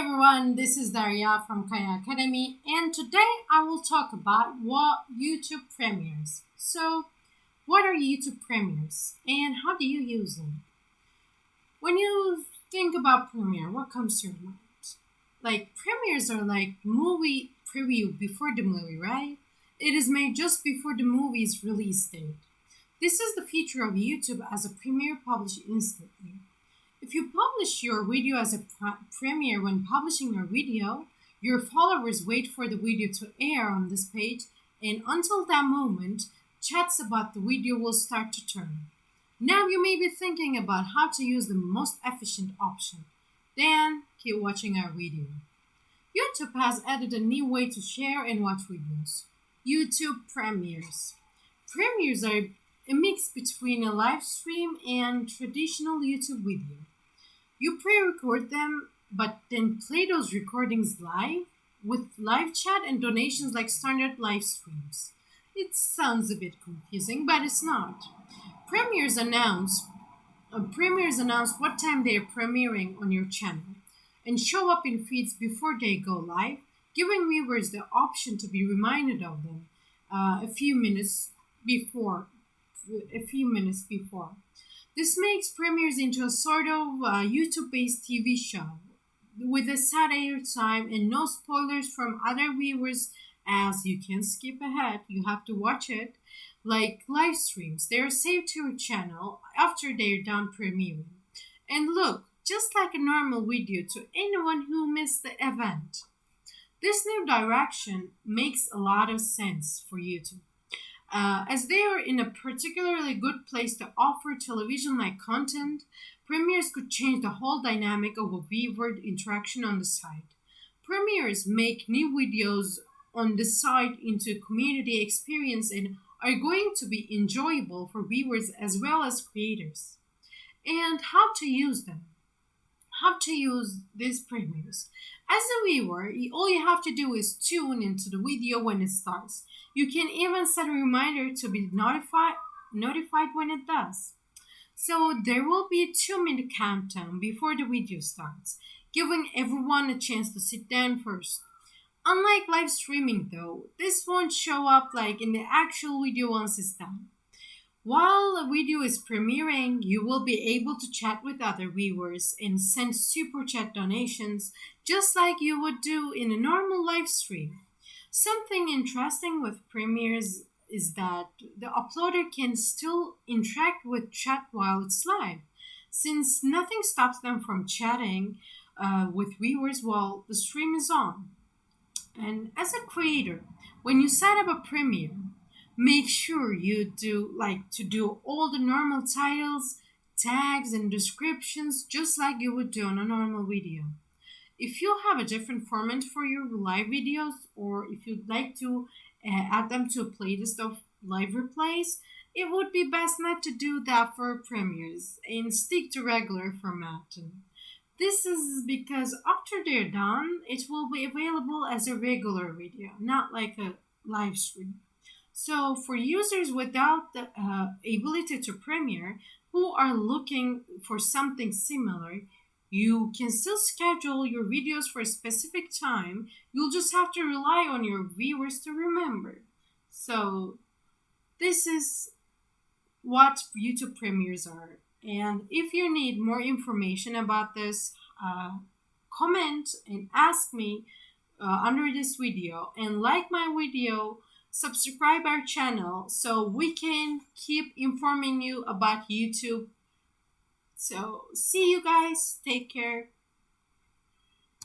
everyone, this is Daria from Kaya Academy, and today I will talk about what YouTube Premieres. So, what are YouTube Premieres and how do you use them? When you think about Premiere, what comes to your mind? Like, premieres are like movie preview before the movie, right? It is made just before the movie's release date. This is the feature of YouTube as a premiere published instantly. If you publish your video as a premiere when publishing your video, your followers wait for the video to air on this page, and until that moment, chats about the video will start to turn. Now you may be thinking about how to use the most efficient option. Then keep watching our video. YouTube has added a new way to share and watch videos. YouTube Premieres. Premieres are a mix between a live stream and traditional YouTube video. You pre-record them, but then play those recordings live with live chat and donations like standard live streams. It sounds a bit confusing, but it's not. Premieres announce Premieres announce what time they are premiering on your channel and show up in feeds before they go live, giving viewers the option to be reminded of them a few minutes before. This makes premieres into a sort of YouTube-based TV show with a set air time and no spoilers from other viewers, as you can skip ahead. You have to watch it. Like live streams, they are saved to your channel after they're done premiering and look just like a normal video to anyone who missed the event. This new direction makes a lot of sense for YouTube, as they are in a particularly good place to offer television-like content. Premieres could change the whole dynamic of a viewer interaction on the site. Premieres make new videos on the site into a community experience and are going to be enjoyable for viewers as well as creators. And how to use them. How to use these premieres. As a viewer, all you have to do is tune into the video when it starts. You can even set a reminder to be notified when it does. So there will be a 2-minute countdown before the video starts, giving everyone a chance to sit down first. Unlike live streaming though, this won't show up like in the actual video once it's done. While a video is premiering, you will be able to chat with other viewers and send super chat donations just like you would do in a normal live stream. Something interesting with premieres is that the uploader can still interact with chat while it's live, since nothing stops them from chatting with viewers while the stream is on. And as a creator, when you set up a premiere, make sure you do all the normal titles, tags, and descriptions just like you would do on a normal video. If you have a different format for your live videos, or if you'd like to add them to a playlist of live replays, it would be best not to do that for premieres and stick to regular format. This is because after they're done, it will be available as a regular video, not like a live stream. So for users without the ability to premiere, who are looking for something similar, you can still schedule your videos for a specific time. You'll just have to rely on your viewers to remember. So this is what YouTube premieres are. And if you need more information about this, comment and ask me under this video, and like my video, subscribe our channel so we can keep informing you about YouTube. So see you guys, take care.